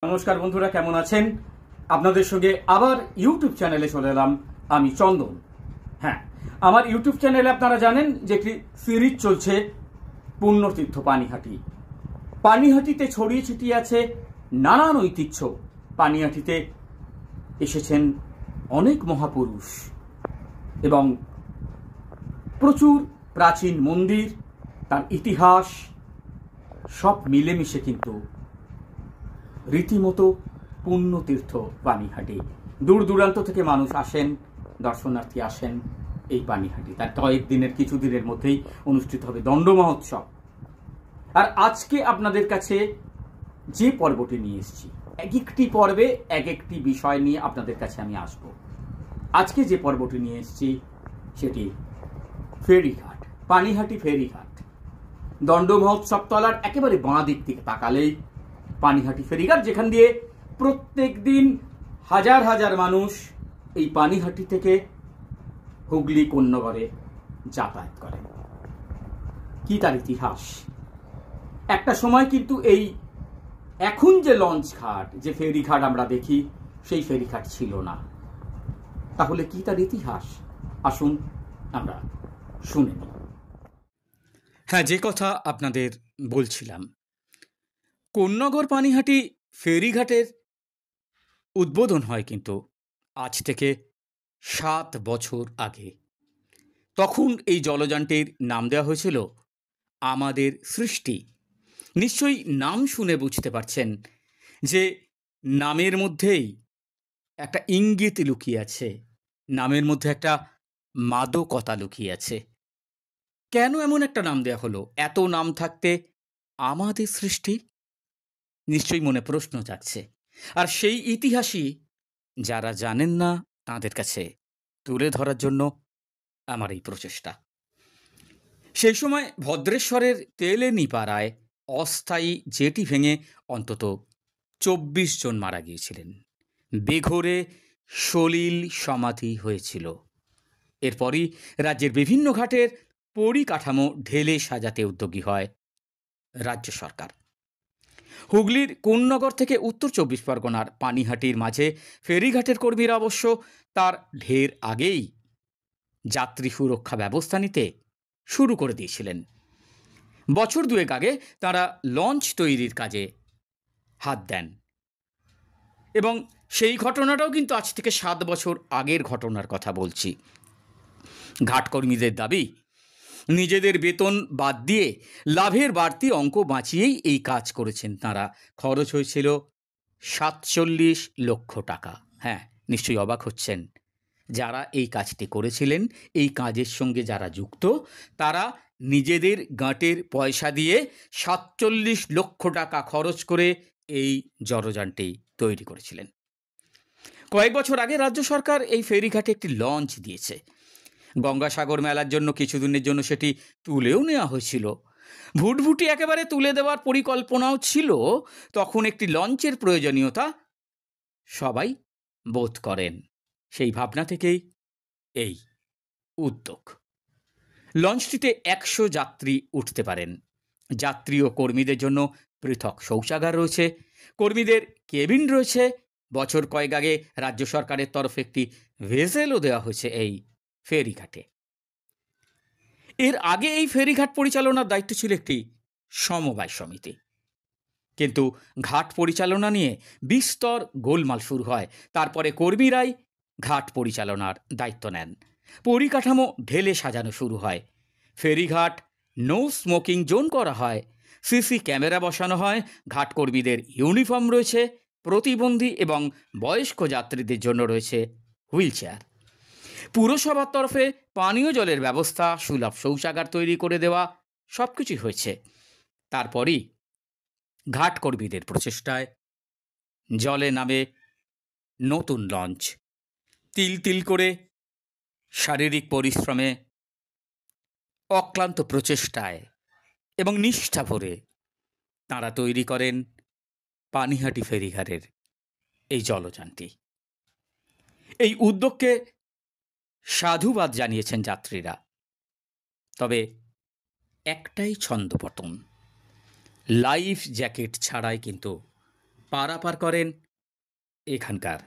নমস্কার বন্ধুরা, কেমন আছেন? আপনাদের সঙ্গে আবার ইউটিউব চ্যানেলে চলে এলাম। আমি চন্দন। হ্যাঁ, আমার ইউটিউব চ্যানেলে আপনারা জানেন যে একটি সিরিজ চলছে পুণ্যতীর্থ পানিহাটি। পানিহাটিতে ছড়িয়ে ছিটিয়ে আছে নানান ঐতিহ্য। পানিহাটিতে এসেছেন অনেক মহাপুরুষ এবং প্রচুর প্রাচীন মন্দির, তার ইতিহাস সব মিলেমিশে কিন্তু রীতিমতো পুণ্যতীর্থ পানিহাটি। দূর দূরান্ত থেকে মানুষ আসেন, দর্শনার্থী আসেন এই পানিহাটি। তার কয়েকদিনের কিছুদিনের মধ্যেই অনুষ্ঠিত হবে দণ্ড মহোৎসব। আর আজকে আপনাদের কাছে যে পর্বটি নিয়ে এসেছি, এক একটি পর্বে এক একটি বিষয় নিয়ে আপনাদের কাছে আমি আসব। আজকে যে পর্বটি নিয়ে এসেছি সেটি ফেরিঘাট, পানিহাটি ফেরিঘাট। দণ্ড মহোৎসব তলার একেবারে বাঁ দিক থেকে তাকালেই পানিহাটি ফেরিঘাট, যেখান দিয়ে প্রত্যেক দিন হাজার হাজার মানুষ এই পানিহাটি থেকে হুগলি কোন্নগরে যাতায়াত করেন। কি তার ইতিহাস! একটা সময় কিন্তু এই এখন যে লঞ্চ ঘাট, যে ফেরিঘাট আমরা দেখি, সেই ফেরিঘাট ছিল না। তাহলে কি তার ইতিহাস? আসুন আমরা শুনে নিই। হ্যাঁ, যে কথা আপনাদের বলছিলাম, কোন্নগর পানিহাটি ফেরিঘাটের উদ্বোধন হয় কিন্তু আজ থেকে 7 বছর আগে। তখন এই জলযানটির নাম দেওয়া হয়েছিল আমাদের সৃষ্টি। নিশ্চয়ই নাম শুনে বুঝতে পারছেন যে নামের মধ্যেই একটা ইঙ্গিত লুকিয়ে আছে, নামের মধ্যে একটা মাদকতা লুকিয়ে আছে। কেন এমন একটা নাম দেওয়া হলো? এত নাম থাকতে আমাদের সৃষ্টি? নিশ্চয়ই মনে প্রশ্ন জাগছে। আর সেই ইতিহাসই যারা জানেন না তাদের কাছে তুলে ধরার জন্য আমার এই প্রচেষ্টা। সেই সময় ভদ্রেশ্বরের তেলেনিপাড়ায় অস্থায়ী জেটি ভেঙে অন্তত 24 জন মারা গিয়েছিলেন। বেঘোরে সলিল সমাধি হয়েছিল। এরপরই রাজ্যের বিভিন্ন ঘাটের পরিকাঠামো ঢেলে সাজাতে উদ্যোগী হয় রাজ্য সরকার। হুগলির কোন্নগর থেকে উত্তর 24 পরগনার পানিহাটির মাঝে ফেরিঘাটের কর্মীরা অবশ্য তার ঢের আগেই যাত্রী সুরক্ষা ব্যবস্থা নিতে শুরু করে দিয়েছিলেন। বছর দুয়েক আগে তারা লঞ্চ তৈরির কাজে হাত দেন এবং সেই ঘটনাটাও কিন্তু আজ থেকে 7 বছর আগের ঘটনার কথা বলছি। ঘাটকর্মীদের দাবি, নিজেদের বেতন বাদ দিয়ে লাভের বাড়তি অঙ্ক বাঁচিয়েই এই কাজ করেছেন তাঁরা। খরচ হয়েছিল 47 লক্ষ টাকা। হ্যাঁ, নিশ্চয়ই অবাক হচ্ছেন। যারা এই কাজটি করেছিলেন, এই কাজের সঙ্গে যারা যুক্ত, তারা নিজেদের গাঁটের পয়সা দিয়ে 47 লক্ষ টাকা খরচ করে এই জলযানটি তৈরি করেছিলেন। কয়েক বছর আগে রাজ্য সরকার এই ফেরিঘাটে একটি লঞ্চ দিয়েছে। গঙ্গাসাগর মেলার জন্য কিছুদিনের জন্য সেটি তুলেও নেওয়া হয়েছিল। ভুটভুটি একেবারে তুলে দেওয়ার পরিকল্পনাও ছিল। তখন একটি লঞ্চের প্রয়োজনীয়তা সবাই বোধ করেন। সেই ভাবনা থেকেই এই উদ্যোগ। লঞ্চটিতে 100 যাত্রী উঠতে পারেন। যাত্রী ও কর্মীদের জন্য পৃথক শৌচাগার রয়েছে, কর্মীদের কেবিন রয়েছে। বছর কয়েক আগে রাজ্য সরকারের তরফে একটি ভেসেলও দেওয়া হয়েছে এই ফেরিঘাটে। এর আগে এই ফেরিঘাট পরিচালনার দায়িত্ব ছিল একটি সমবায় সমিতি, কিন্তু ঘাট পরিচালনা নিয়ে বিস্তর গোলমাল শুরু হয়। তারপরে কর্মীরাই ঘাট পরিচালনার দায়িত্ব নেন। পরিকাঠামো ঢেলে সাজানো শুরু হয়। ফেরিঘাট নো স্মোকিং জোন করা হয়, সিসি ক্যামেরা বসানো হয়, ঘাটকর্মীদের ইউনিফর্ম রয়েছে, প্রতিবন্ধী এবং বয়স্ক যাত্রীদের জন্য রয়েছে হুইল চেয়ার। পুরসভার তরফে পানীয় জলের ব্যবস্থা, সুলভ শৌচাগার তৈরি করে দেওয়া সব কিছুই হয়েছে। তারপরই ঘাটকর্মীদের প্রচেষ্টায় জলে নামে নতুন লঞ্চ। তিল তিল করে শারীরিক পরিশ্রমে, অক্লান্ত প্রচেষ্টায় এবং নিষ্ঠা ভরে তাঁরা তৈরি করেন পানিহাটি ফেরিঘাটের এই জলযানটি। এই উদ্যোগকে সাধুবাদ জানিয়েছেন যাত্রীরা। তবে একটাই ছন্দপতন, লাইফ জ্যাকেট ছাড়াই কিন্তু পারাপার করেন এখানকার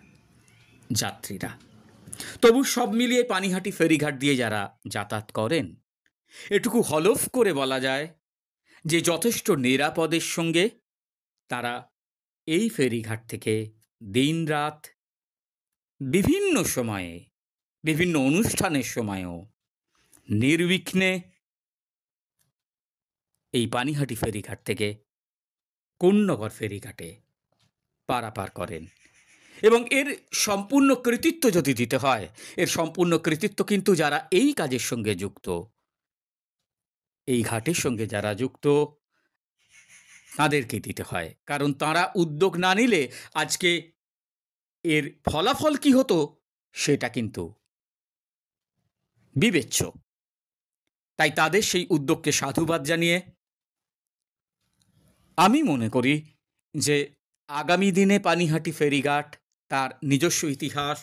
যাত্রীরা। তবু সব মিলিয়ে পানিহাটি ফেরিঘাট দিয়ে যারা যাতায়াত করেন, এটুকু হলফ করে বলা যায় যে যথেষ্ট নিরাপদের সঙ্গে তারা এই ফেরিঘাট থেকে দিনরাত বিভিন্ন সময়ে, বিভিন্ন অনুষ্ঠানের সময়ও নির্বিঘ্নে এই পানিহাটি ফেরিঘাট থেকে কোন্নগর ফেরিঘাটে পারাপার করেন। এবং এর সম্পূর্ণ কৃতিত্ব যদি দিতে হয়, এর সম্পূর্ণ কৃতিত্ব কিন্তু যারা এই কাজের সঙ্গে যুক্ত, এই ঘাটের সঙ্গে যারা যুক্ত, তাদেরকে দিতে হয়। কারণ তারা উদ্যোগ না নিলে আজকে এর ফলাফল কি হতো সেটা কিন্তু বিবেচ্য। তাই তাদের সেই উদ্যোগকে সাধুবাদ জানিয়ে আমি মনে করি যে আগামী দিনে পানিহাটি ফেরিঘাট তার নিজস্ব ইতিহাস,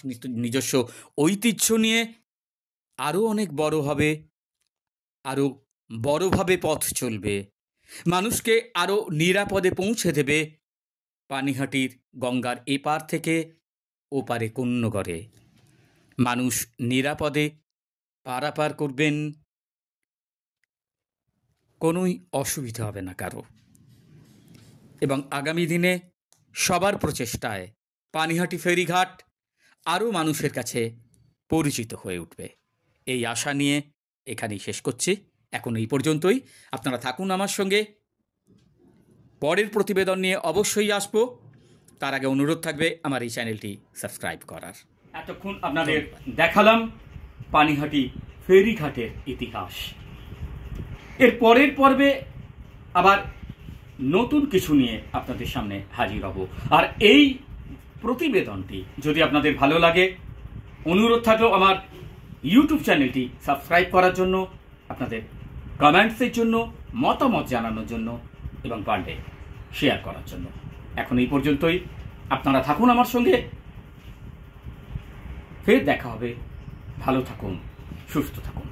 নিজস্ব ঐতিহ্য নিয়ে আরও অনেক বড় হবে, আরও বড়ভাবে পথ চলবে, মানুষকে আরও নিরাপদে পৌঁছে দেবে পানিহাটির গঙ্গার এপার থেকে ওপারে কোন্নগরে। মানুষ নিরাপদে পারাপার করবেন, কোনোই অসুবিধা হবে না কারো। এবং আগামী দিনে সবার প্রচেষ্টায় পানিহাটি ফেরিঘাট আরও মানুষের কাছে পরিচিত হয়ে উঠবে, এই আশা নিয়ে এখানেই শেষ করছি। এখন এই পর্যন্তই। আপনারা থাকুন আমার সঙ্গে, পরের প্রতিবেদন নিয়ে অবশ্যই আসব। তার আগে অনুরোধ থাকবে আমার এই চ্যানেলটি সাবস্ক্রাইব করার। এতক্ষণ আপনাদের দেখালাম পানিহাটি ফেরিঘাটের ইতিহাস। এর পরের পর্বে আবার নতুন কিছু নিয়ে আপনাদের সামনে হাজির হব। আর এই প্রতিবেদনটি যদি আপনাদের ভালো লাগে, অনুরোধ থাকলো আমার ইউটিউব চ্যানেলটি সাবস্ক্রাইব করার জন্য, আপনাদের কমেন্টসের জন্য, মতামত জানানোর জন্য এবং পারলে শেয়ার করার জন্য। এখন এই পর্যন্তই। আপনারা থাকুন আমার সঙ্গে, ফের দেখা হবে। ভালো থাকুন, সুস্থ থাকুন।